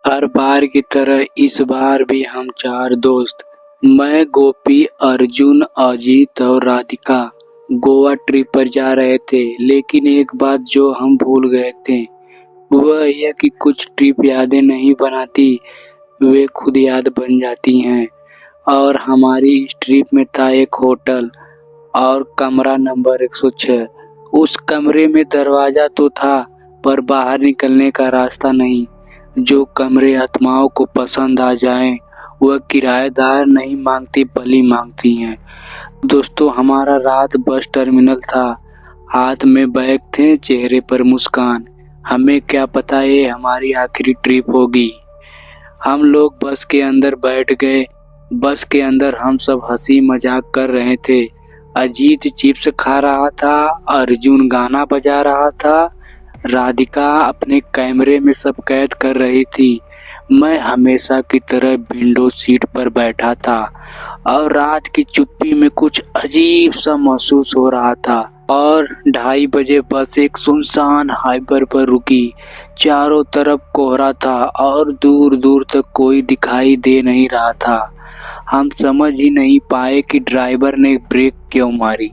हर बार की तरह इस बार भी हम चार दोस्त मैं, गोपी, अर्जुन, अजीत और राधिका गोवा ट्रिप पर जा रहे थे। लेकिन एक बात जो हम भूल गए थे वह यह कि कुछ ट्रिप यादें नहीं बनाती, वे खुद याद बन जाती हैं। और हमारी इस ट्रिप में था एक होटल और कमरा नंबर 106। उस कमरे में दरवाजा तो था पर बाहर निकलने का रास्ता नहीं। जो कमरे आत्माओं को पसंद आ जाएं, वह किराएदार नहीं मांगती बलि मांगती हैं। दोस्तों, हमारा रात बस टर्मिनल था। हाथ में बैग थे, चेहरे पर मुस्कान। हमें क्या पता ये हमारी आखिरी ट्रिप होगी। हम लोग बस के अंदर बैठ गए। बस के अंदर हम सब हंसी मजाक कर रहे थे। अजीत चिप्स खा रहा था, अर्जुन गाना बजा रहा था, राधिका अपने कैमरे में सब कैद कर रही थी। मैं हमेशा की तरह विंडो सीट पर बैठा था और रात की चुप्पी में कुछ अजीब सा महसूस हो रहा था। और 2:30 बजे बस एक सुनसान हाईवे पर रुकी। चारों तरफ कोहरा था और दूर दूर तक कोई दिखाई दे नहीं रहा था। हम समझ ही नहीं पाए कि ड्राइवर ने ब्रेक क्यों मारी।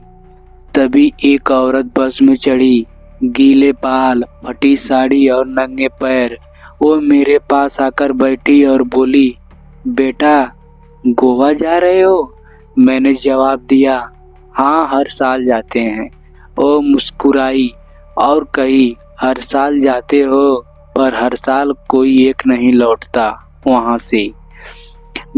तभी एक औरत बस में चढ़ी, गीले बाल, फटी साड़ी और नंगे पैर। वो मेरे पास आकर बैठी और बोली, बेटा गोवा जा रहे हो? मैंने जवाब दिया, हाँ हर साल जाते हैं। वो मुस्कुराई और कही, हर साल जाते हो पर हर साल कोई एक नहीं लौटता वहां से।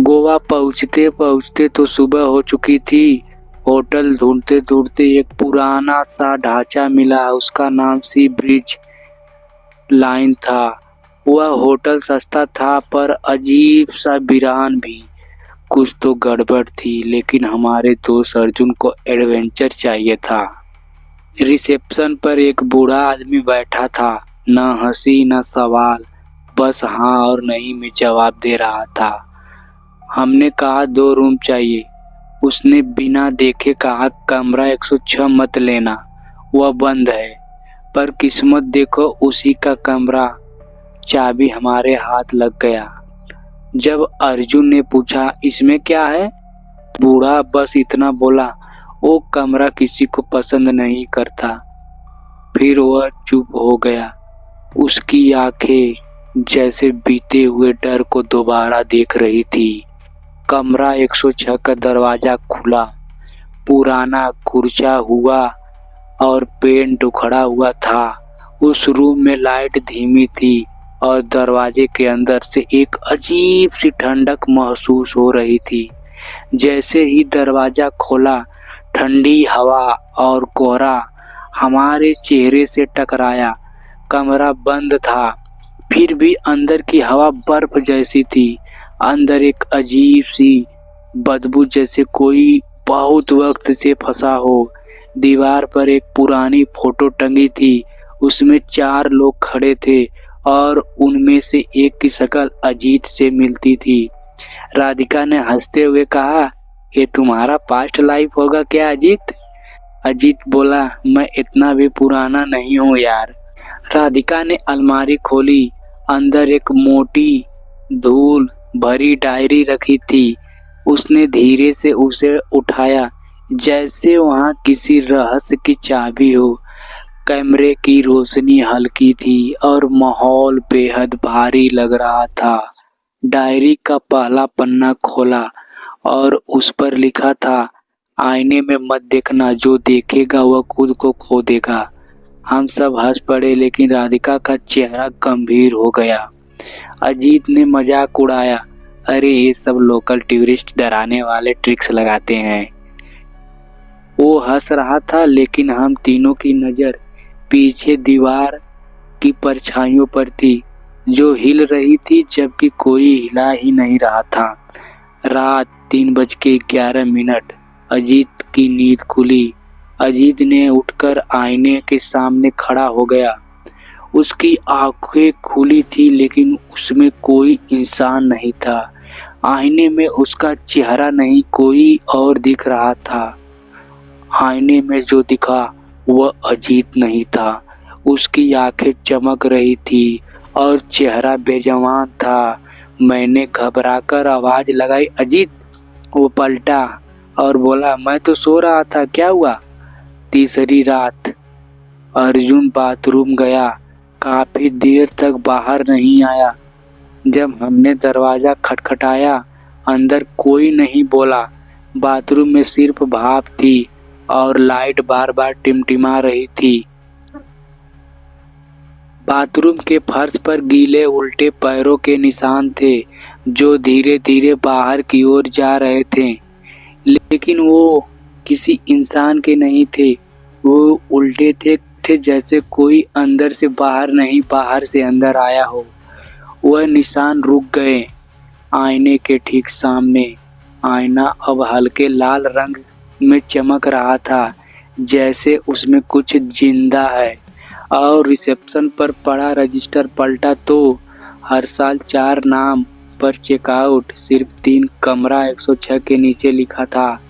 गोवा पहुंचते पहुंचते तो सुबह हो चुकी थी। होटल ढूंढते ढूंढते एक पुराना सा ढांचा मिला, उसका नाम सी ब्रिज लाइन था। वह होटल सस्ता था पर अजीब सा वीरान भी। कुछ तो गड़बड़ थी, लेकिन हमारे दोस्त अर्जुन को एडवेंचर चाहिए था। रिसेप्शन पर एक बूढ़ा आदमी बैठा था, न हंसी न सवाल, बस हाँ और नहीं में जवाब दे रहा था। हमने कहा 2 रूम चाहिए। उसने बिना देखे कहा, कमरा 106 मत लेना, वह बंद है। पर किस्मत देखो, उसी का कमरा। चाबी हमारे हाथ लग गया। जब अर्जुन ने पूछा, इसमें क्या है? बूढ़ा बस इतना बोला, वो कमरा किसी को पसंद नहीं करता। फिर वह चुप हो गया। उसकी आंखें जैसे बीते हुए डर को दोबारा देख रही थी। कमरा 106 का दरवाजा खुला। पुराना कुर्चा हुआ और पेंट उखड़ा हुआ था। उस रूम में लाइट धीमी थी और दरवाजे के अंदर से एक अजीब सी ठंडक महसूस हो रही थी। जैसे ही दरवाजा खोला, ठंडी हवा और कोहरा हमारे चेहरे से टकराया। कमरा बंद था, फिर भी अंदर की हवा बर्फ जैसी थी। अंदर एक अजीब सी बदबू, जैसे कोई बहुत वक्त से फंसा हो। दीवार पर एक पुरानी फोटो टंगी थी, उसमें 4 लोग खड़े थे और उनमें से एक की शक्ल अजीत से मिलती थी। राधिका ने हंसते हुए कहा, ये तुम्हारा पास्ट लाइफ होगा क्या अजीत? अजीत बोला, मैं इतना भी पुराना नहीं हूँ यार। राधिका ने अलमारी खोली। अंदर एक मोटी धूल भरी डायरी रखी थी। उसने धीरे से उसे उठाया, जैसे वहां किसी रहस्य की चाबी हो। कमरे की रोशनी हल्की थी और माहौल बेहद भारी लग रहा था। डायरी का पहला पन्ना खोला और उस पर लिखा था, आईने में मत देखना, जो देखेगा वह खुद को खो देगा। हम सब हंस पड़े, लेकिन राधिका का चेहरा गंभीर हो गया। अजीत ने मजाक उड़ाया, अरे ये सब लोकल टूरिस्ट डराने वाले ट्रिक्स लगाते हैं। वो हंस रहा था, लेकिन हम तीनों की नजर पीछे दीवार की परछाइयों पर थी, जो हिल रही थी जबकि कोई हिला ही नहीं रहा था। रात 3:11। अजीत की नींद खुली। अजीत ने उठकर आईने के सामने खड़ा हो गया। उसकी आंखें खुली थी, लेकिन उसमें कोई इंसान नहीं था। आईने में उसका चेहरा नहीं, कोई और दिख रहा था। आईने में जो दिखा वह अजीत नहीं था। उसकी आंखें चमक रही थी और चेहरा बेजवान था। मैंने घबराकर आवाज लगाई, अजीत। वो पलटा और बोला, मैं तो सो रहा था, क्या हुआ? तीसरी रात अर्जुन बाथरूम गया, काफी देर तक बाहर नहीं आया। जब हमने दरवाजा खटखटाया, अंदर कोई नहीं बोला। बाथरूम में सिर्फ भाप थी और लाइट बार बार टिमटिमा रही थी। बाथरूम के फर्श पर गीले उल्टे पैरों के निशान थे जो धीरे धीरे बाहर की ओर जा रहे थे, लेकिन वो किसी इंसान के नहीं थे। वो उल्टे थे जैसे कोई अंदर से बाहर नहीं, बाहर से अंदर आया हो। वह निशान रुक गए आईने के ठीक सामने। आईना अब हल्के लाल रंग में चमक रहा था, जैसे उसमें कुछ जिंदा है। और रिसेप्शन पर पड़ा रजिस्टर पलटा तो हर साल 4 नाम पर चेकआउट, सिर्फ 3 कमरा 106 के नीचे लिखा था।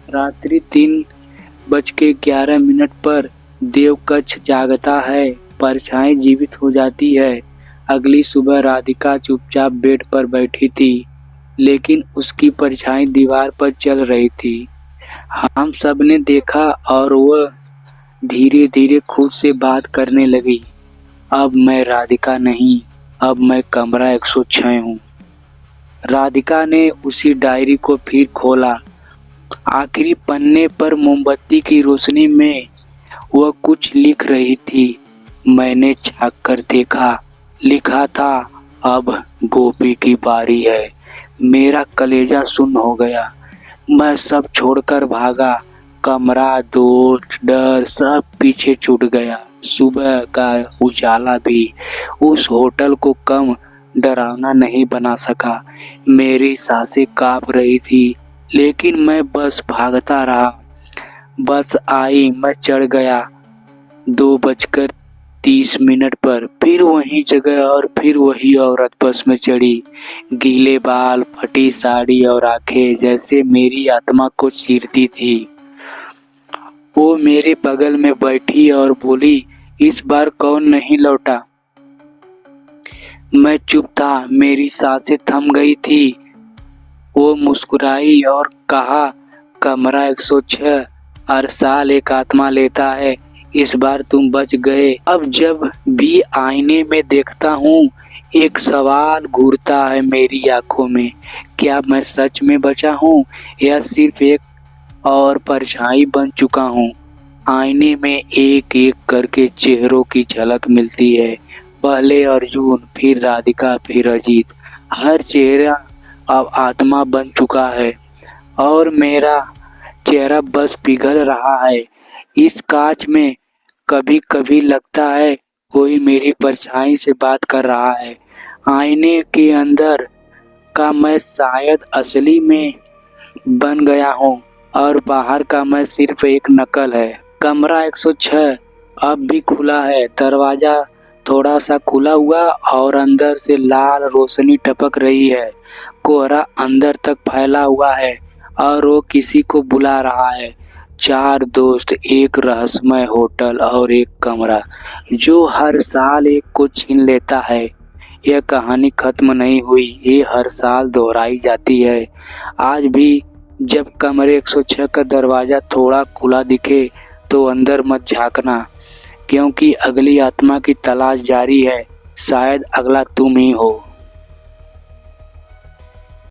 रात्रि 3:11 पर देवकक्ष जागता है, परछाई जीवित हो जाती है। अगली सुबह राधिका चुपचाप बेड पर बैठी थी, लेकिन उसकी परछाई दीवार पर चल रही थी। हम सब ने देखा और वह धीरे धीरे खुद से बात करने लगी। अब मैं राधिका नहीं, अब मैं कमरा 106 हूँ। राधिका ने उसी डायरी को फिर खोला। आखिरी पन्ने पर मोमबत्ती की रोशनी में वह कुछ लिख रही थी। मैंने झांक कर देखा, लिखा था, अब गोपी की बारी है। मेरा कलेजा सुन्न हो गया। मैं सब छोड़कर भागा। कमरा, दोस्त, डर सब पीछे छूट गया। सुबह का उजाला भी उस होटल को कम डरावना नहीं बना सका। मेरी सांसें कांप रही थी, लेकिन मैं बस भागता रहा। बस आई, मैं चढ़ गया। 2:30 पर फिर वही जगह और फिर वही औरत बस में चढ़ी। गीले बाल, फटी साड़ी और आंखें जैसे मेरी आत्मा को चीरती थी। वो मेरे बगल में बैठी और बोली, इस बार कौन नहीं लौटा? मैं चुप था, मेरी सांसें थम गई थी। वो मुस्कुराई और कहा, कमरा 106 हर साल एक आत्मा लेता है, इस बार तुम बच गए। अब जब भी आईने में देखता हूँ, एक सवाल घूरता है मेरी आंखों में, क्या मैं सच में बचा हूँ या सिर्फ एक और परछाई बन चुका हूँ? आईने में एक एक करके चेहरों की झलक मिलती है। पहले अर्जुन, फिर राधिका, फिर अजीत। हर चेहरा अब आत्मा बन चुका है और मेरा चेहरा बस पिघल रहा है इस कांच में। कभी कभी लगता है कोई मेरी परछाई से बात कर रहा है। आईने के अंदर का मैं शायद असली में बन गया हूँ और बाहर का मैं सिर्फ एक नकल है। कमरा 106 अब भी खुला है। दरवाजा थोड़ा सा खुला हुआ और अंदर से लाल रोशनी टपक रही है। कोहरा अंदर तक फैला हुआ है और वो किसी को बुला रहा है। 4 दोस्त, एक रहस्यमय होटल और एक कमरा जो हर साल एक को छीन लेता है। यह कहानी खत्म नहीं हुई, ये हर साल दोहराई जाती है। आज भी जब कमरे 106 का दरवाजा थोड़ा खुला दिखे तो अंदर मत झांकना, क्योंकि अगली आत्मा की तलाश जारी है। शायद अगला तुम ही हो।